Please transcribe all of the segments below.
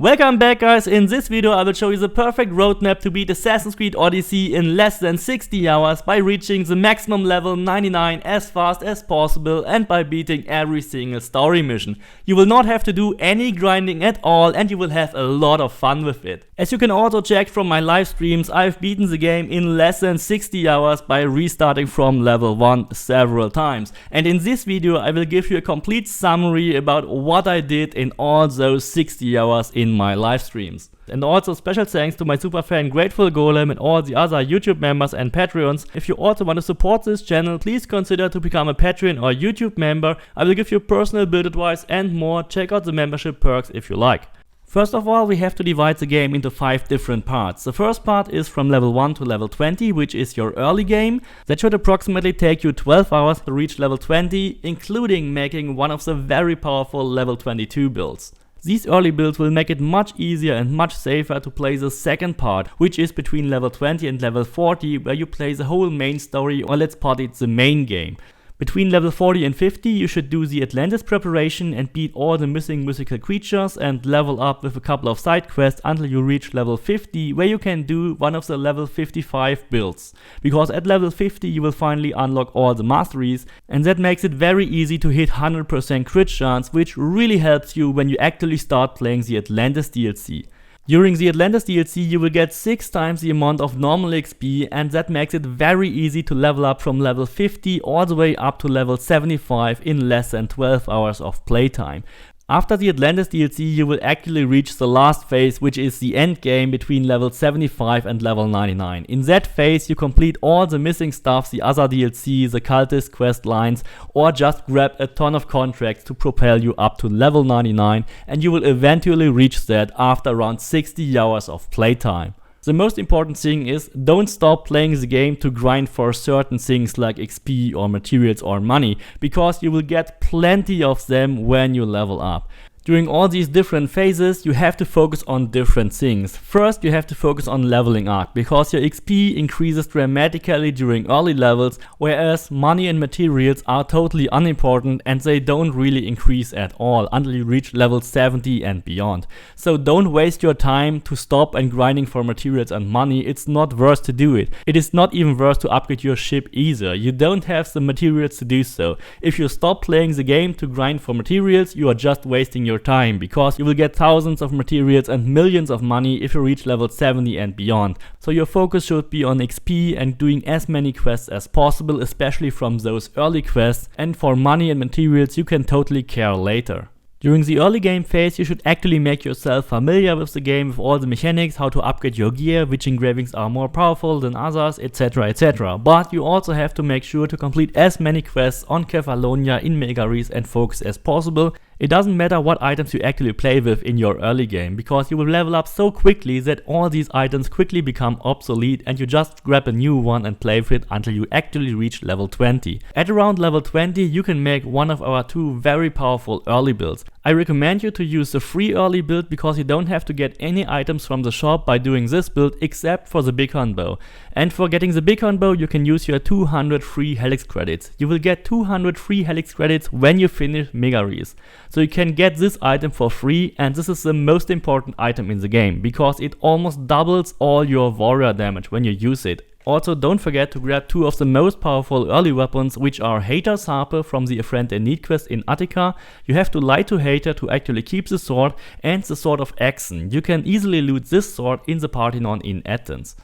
Welcome back guys, in this video I will show you the perfect roadmap to beat Assassin's Creed Odyssey in less than 60 hours by reaching the maximum level 99 as fast as possible and by beating every single story mission. You will not have to do any grinding at all and you will have a lot of fun with it. As you can also check from my live streams, I've beaten the game in less than 60 hours by restarting from level 1 several times. And in this video I will give you a complete summary about what I did in all those 60 hours in my live streams. And also special thanks to my super fan Grateful Golem and all the other YouTube members and Patreons. If you also want to support this channel, please consider to become a Patreon or YouTube member. I will give you personal build advice and more. Check out the membership perks if you like. First of all, we have to divide the game into 5 different parts. The first part is from level 1 to level 20, which is your early game. That should approximately take you 12 hours to reach level 20, including making one of the very powerful level 22 builds. These early builds will make it much easier and much safer to play the second part, which is between level 20 and level 40, where you play the whole main story, or let's call it the main game. Between level 40 and 50 you should do the Atlantis Preparation and beat all the missing mythical creatures and level up with a couple of side quests until you reach level 50, where you can do one of the level 55 builds. Because at level 50 you will finally unlock all the masteries, and that makes it very easy to hit 100% crit chance, which really helps you when you actually start playing the Atlantis DLC. During the Atlantis DLC you will get 6 times the amount of normal XP, and that makes it very easy to level up from level 50 all the way up to level 75 in less than 12 hours of playtime. After the Atlantis DLC you will actually reach the last phase, which is the end game between level 75 and level 99. In that phase you complete all the missing stuff, the other DLC, the cultist quest lines, or just grab a ton of contracts to propel you up to level 99, and you will eventually reach that after around 60 hours of playtime. The most important thing is, don't stop playing the game to grind for certain things like XP or materials or money, because you will get plenty of them when you level up. During all these different phases you have to focus on different things. First you have to focus on leveling up, because your XP increases dramatically during early levels, whereas money and materials are totally unimportant and they don't really increase at all until you reach level 70 and beyond. So don't waste your time to stop and grinding for materials and money. It's not worth to do it. It is not even worth to upgrade your ship either. You don't have the materials to do so. If you stop playing the game to grind for materials, you are just wasting your time, because you will get thousands of materials and millions of money if you reach level 70 and beyond. So your focus should be on XP and doing as many quests as possible, especially from those early quests, and for money and materials you can totally care later. During the early game phase you should actually make yourself familiar with the game, with all the mechanics, how to upgrade your gear, which engravings are more powerful than others, etc, etc. But you also have to make sure to complete as many quests on Kefalonia in Megaries and Focus as possible. It doesn't matter what items you actually play with in your early game, because you will level up so quickly that all these items quickly become obsolete and you just grab a new one and play with it until you actually reach level 20. At around level 20 you can make one of our 2 very powerful early builds. I recommend you to use the free early build, because you don't have to get any items from the shop by doing this build except for the Bighorn bow. And for getting the Bighorn bow you can use your 200 free helix credits. You will get 200 free helix credits when you finish Megaries. So you can get this item for free, and this is the most important item in the game, because it almost doubles all your warrior damage when you use it. Also don't forget to grab 2 of the most powerful early weapons, which are Hater's Harper from the A Friend in Need quest in Attica. You have to lie to Hater to actually keep the sword, and the Sword of Axon. You can easily loot this sword in the Parthenon in Athens.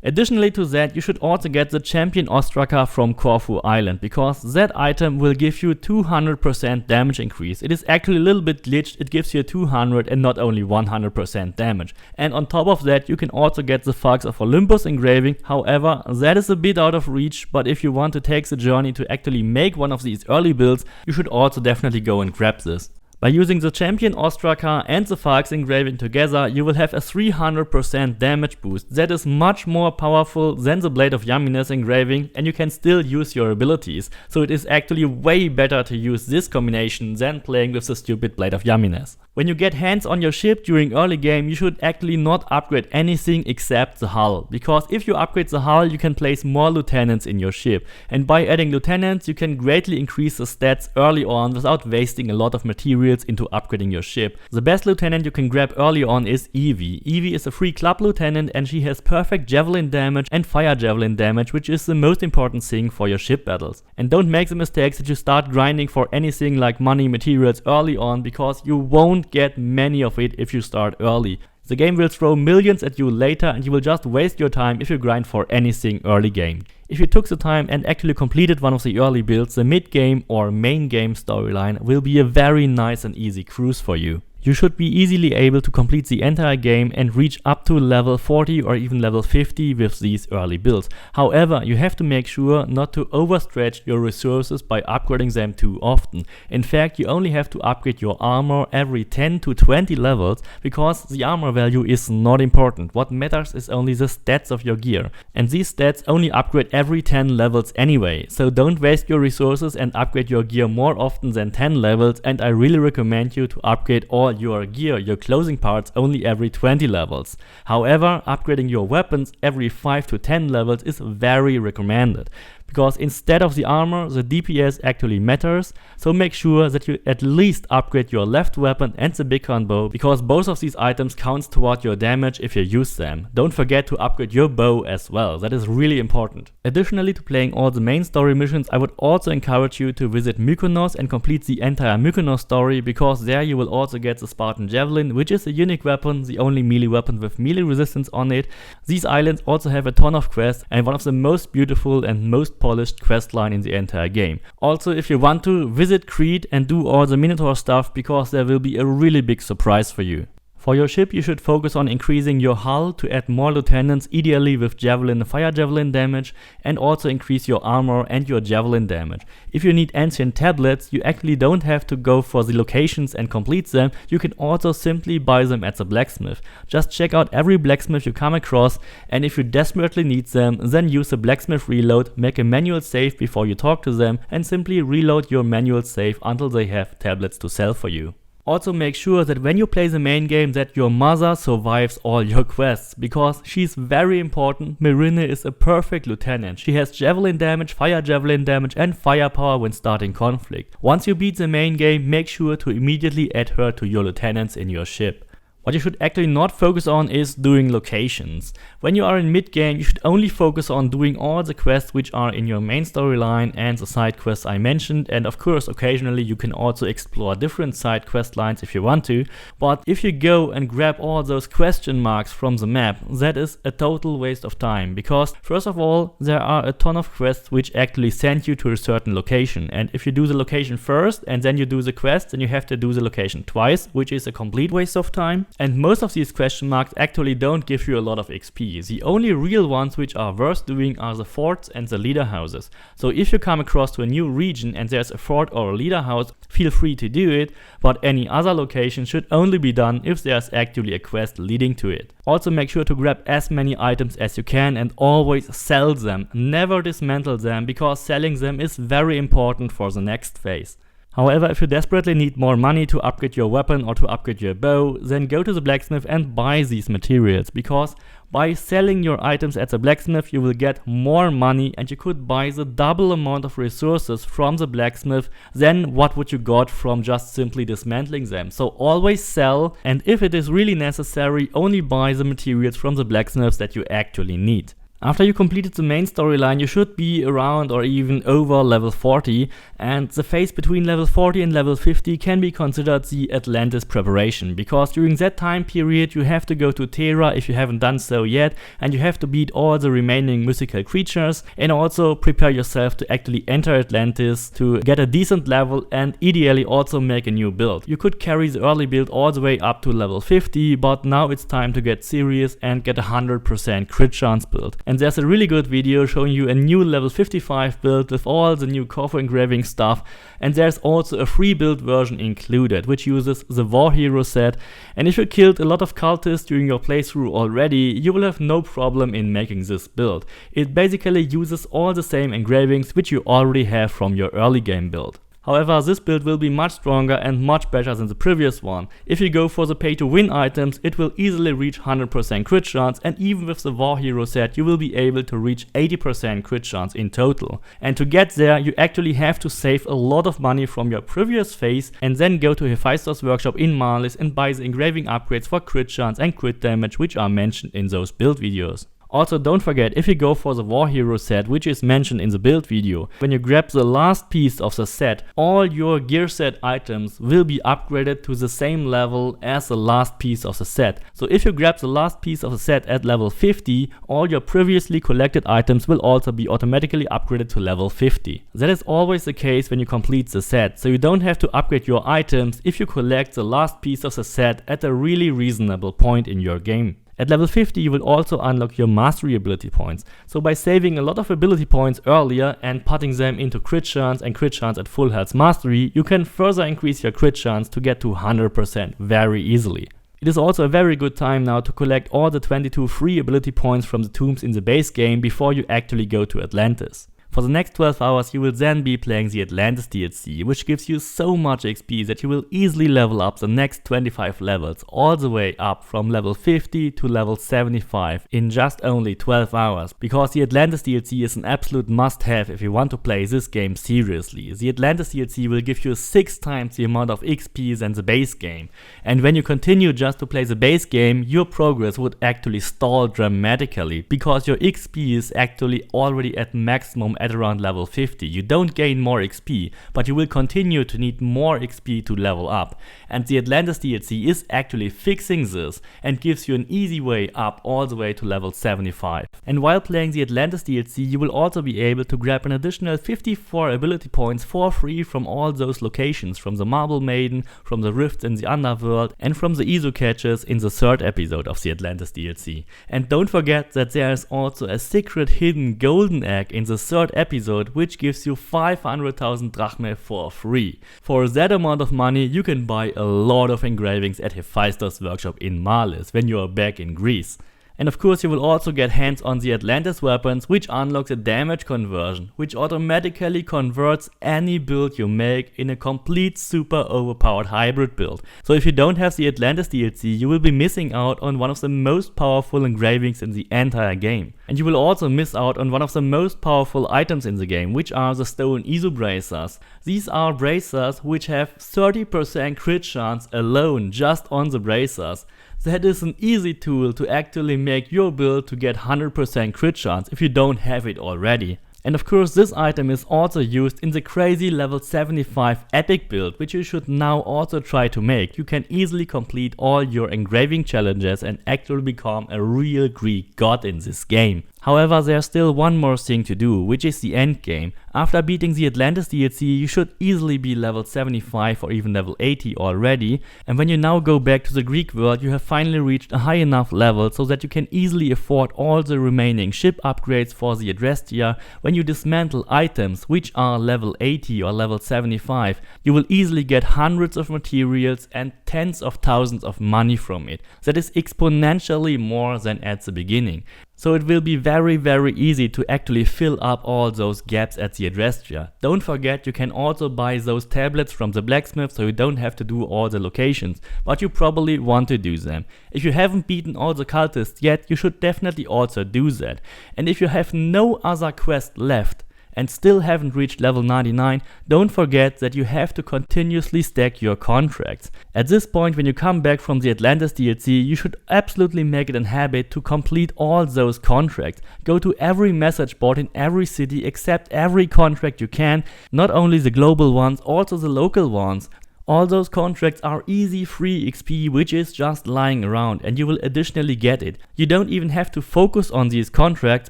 Additionally to that, you should also get the Champion Ostraka from Corfu Island, because that item will give you 200% damage increase. It is actually a little bit glitched, it gives you 200 and not only 100% damage. And on top of that you can also get the Falx of Olympus engraving. However, that is a bit out of reach, but if you want to take the journey to actually make one of these early builds, you should also definitely go and grab this. By using the Champion Ostraka and the Falx engraving together, you will have a 300% damage boost. That is much more powerful than the Blade of Yamines engraving, and you can still use your abilities. So it is actually way better to use this combination than playing with the stupid Blade of Yamines. When you get hands on your ship during early game, you should actually not upgrade anything except the hull, because if you upgrade the hull, you can place more lieutenants in your ship, and by adding lieutenants, you can greatly increase the stats early on without wasting a lot of materials into upgrading your ship. The best lieutenant you can grab early on is Evie. Evie is a free club lieutenant and she has perfect javelin damage and fire javelin damage, which is the most important thing for your ship battles. And don't make the mistakes that you start grinding for anything like money materials early on, because you won't get many of it if you start early. The game will throw millions at you later and you will just waste your time if you grind for anything early game. If you took the time and actually completed one of the early builds, the mid game or main game storyline will be a very nice and easy cruise for you. You should be easily able to complete the entire game and reach up to level 40 or even level 50 with these early builds. However, you have to make sure not to overstretch your resources by upgrading them too often. In fact, you only have to upgrade your armor every 10 to 20 levels, because the armor value is not important. What matters is only the stats of your gear. And these stats only upgrade every 10 levels anyway. So don't waste your resources and upgrade your gear more often than 10 levels, and I really recommend you to upgrade all your gear, your clothing parts, only every 20 levels. However, upgrading your weapons every 5 to 10 levels is very recommended, because instead of the armor, the DPS actually matters, so make sure that you at least upgrade your left weapon and the bighorn bow, because both of these items counts toward your damage if you use them. Don't forget to upgrade your bow as well, that is really important. Additionally to playing all the main story missions, I would also encourage you to visit Mykonos and complete the entire Mykonos story, because there you will also get the Spartan Javelin, which is a unique weapon, the only melee weapon with melee resistance on it. These islands also have a ton of quests and one of the most beautiful and most polished quest line in the entire game. Also, if you want to, visit Crete and do all the Minotaur stuff, because there will be a really big surprise for you. For your ship, you should focus on increasing your hull to add more lieutenants, ideally with javelin and fire javelin damage, and also increase your armor and your javelin damage. If you need ancient tablets, you actually don't have to go for the locations and complete them, you can also simply buy them at the blacksmith. Just check out every blacksmith you come across, and if you desperately need them, then use the blacksmith reload, make a manual save before you talk to them, and simply reload your manual save until they have tablets to sell for you. Also make sure that when you play the main game that your mother survives all your quests, because she's very important. Marine is a perfect lieutenant. She has javelin damage, fire javelin damage and firepower when starting conflict. Once you beat the main game, make sure to immediately add her to your lieutenants in your ship. What you should actually not focus on is doing locations. When you are in mid-game, you should only focus on doing all the quests which are in your main storyline and the side quests I mentioned, and of course occasionally you can also explore different side quest lines if you want to, but if you go and grab all those question marks from the map, that is a total waste of time, because first of all, there are a ton of quests which actually send you to a certain location, and if you do the location first and then you do the quest, then you have to do the location twice, which is a complete waste of time. And most of these question marks actually don't give you a lot of XP. The only real ones which are worth doing are the forts and the leader houses. So if you come across to a new region and there's a fort or a leader house, feel free to do it, but any other location should only be done if there's actually a quest leading to it. Also make sure to grab as many items as you can and always sell them. Never dismantle them, because selling them is very important for the next phase. However, if you desperately need more money to upgrade your weapon or to upgrade your bow, then go to the blacksmith and buy these materials, because by selling your items at the blacksmith you will get more money and you could buy the double amount of resources from the blacksmith than what would you got from just simply dismantling them. So always sell, and if it is really necessary, only buy the materials from the blacksmiths that you actually need. After you completed the main storyline, you should be around or even over level 40, and the phase between level 40 and level 50 can be considered the Atlantis Preparation, because during that time period you have to go to Terra if you haven't done so yet, and you have to beat all the remaining mythical creatures, and also prepare yourself to actually enter Atlantis to get a decent level and ideally also make a new build. You could carry the early build all the way up to level 50, but now it's time to get serious and get a 100% crit chance build. And there's a really good video showing you a new level 55 build with all the new Corfu engraving stuff, and there's also a free build version included which uses the War Hero set, and if you killed a lot of cultists during your playthrough already, you will have no problem in making this build. It basically uses all the same engravings which you already have from your early game build. However, this build will be much stronger and much better than the previous one. If you go for the pay to win items, it will easily reach 100% crit chance, and even with the War Hero set you will be able to reach 80% crit chance in total. And to get there you actually have to save a lot of money from your previous phase and then go to Hephaestus workshop in Marlis and buy the engraving upgrades for crit chance and crit damage which are mentioned in those build videos. Also, don't forget, if you go for the War Hero set, which is mentioned in the build video, when you grab the last piece of the set, all your gear set items will be upgraded to the same level as the last piece of the set. So if you grab the last piece of the set at level 50, all your previously collected items will also be automatically upgraded to level 50. That is always the case when you complete the set, so you don't have to upgrade your items if you collect the last piece of the set at a really reasonable point in your game. At level 50 you will also unlock your mastery ability points, so by saving a lot of ability points earlier and putting them into crit chance and crit chance at full health mastery, you can further increase your crit chance to get to 100% very easily. It is also a very good time now to collect all the 22 free ability points from the tombs in the base game before you actually go to Atlantis. For the next 12 hours you will then be playing the Atlantis DLC, which gives you so much XP that you will easily level up the next 25 levels all the way up from level 50 to level 75 in just only 12 hours, because the Atlantis DLC is an absolute must-have if you want to play this game seriously. The Atlantis DLC will give you 6 times the amount of XP than the base game, and when you continue just to play the base game, your progress would actually stall dramatically, because your XP is actually already at maximum at around level 50. You don't gain more XP, but you will continue to need more XP to level up. And the Atlantis DLC is actually fixing this and gives you an easy way up all the way to level 75. And while playing the Atlantis DLC, you will also be able to grab an additional 54 ability points for free from all those locations, from the Marble Maiden, from the rifts in the Underworld, and from the Izu catches in the 3rd episode of the Atlantis DLC. And don't forget that there is also a secret hidden golden egg in the 3rd episode which gives you 500,000 drachmae for free. For that amount of money you can buy a lot of engravings at Hephaestus workshop in Marlis when you are back in Greece. And of course you will also get hands on the Atlantis weapons, which unlocks a damage conversion, which automatically converts any build you make in a complete super overpowered hybrid build. So if you don't have the Atlantis DLC, you will be missing out on one of the most powerful engravings in the entire game. And you will also miss out on one of the most powerful items in the game, which are the stone Izu bracers. These are bracers which have 30% crit chance alone just on the bracers. That is an easy tool to actually make your build to get 100% crit chance if you don't have it already. And of course this item is also used in the crazy level 75 epic build, which you should now also try to make. You can easily complete all your engraving challenges and actually become a real Greek god in this game. However, there's still one more thing to do, which is the end game. After beating the Atlantis DLC, you should easily be level 75 or even level 80 already, and when you now go back to the Greek world, you have finally reached a high enough level so that you can easily afford all the remaining ship upgrades for the Adrestia. When you dismantle items which are level 80 or level 75, you will easily get hundreds of materials and tens of thousands of money from it. That is exponentially more than at the beginning. So it will be very easy to actually fill up all those gaps at the Adrestia. Don't forget, you can also buy those tablets from the blacksmith, so you don't have to do all the locations, but you probably want to do them. If you haven't beaten all the cultists yet, you should definitely also do that. And if you have no other quest left and still haven't reached level 99, don't forget that you have to continuously stack your contracts. At this point, when you come back from the Atlantis DLC, you should absolutely make it a habit to complete all those contracts. Go to every message board in every city, accept every contract you can, not only the global ones, also the local ones. All those contracts are easy free XP which is just lying around, and you will additionally get it. You don't even have to focus on these contracts,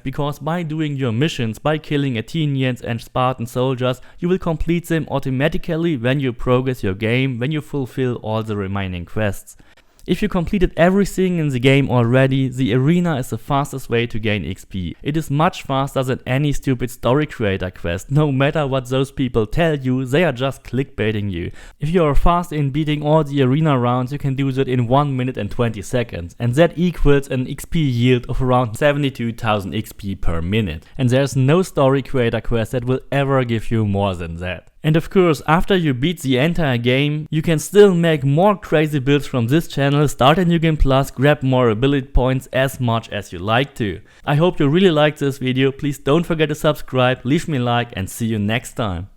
because by doing your missions, by killing Athenians and Spartan soldiers, you will complete them automatically when you progress your game, when you fulfill all the remaining quests. If you completed everything in the game already, the arena is the fastest way to gain XP. It is much faster than any stupid story creator quest. No matter what those people tell you, they are just clickbaiting you. If you are fast in beating all the arena rounds, you can do that in 1 minute and 20 seconds. And that equals an XP yield of around 72,000 XP per minute. And there's no story creator quest that will ever give you more than that. And of course, after you beat the entire game, you can still make more crazy builds from this channel, start a new game plus, grab more ability points as much as you like to. I hope you really liked this video. Please don't forget to subscribe, leave me a like, and see you next time.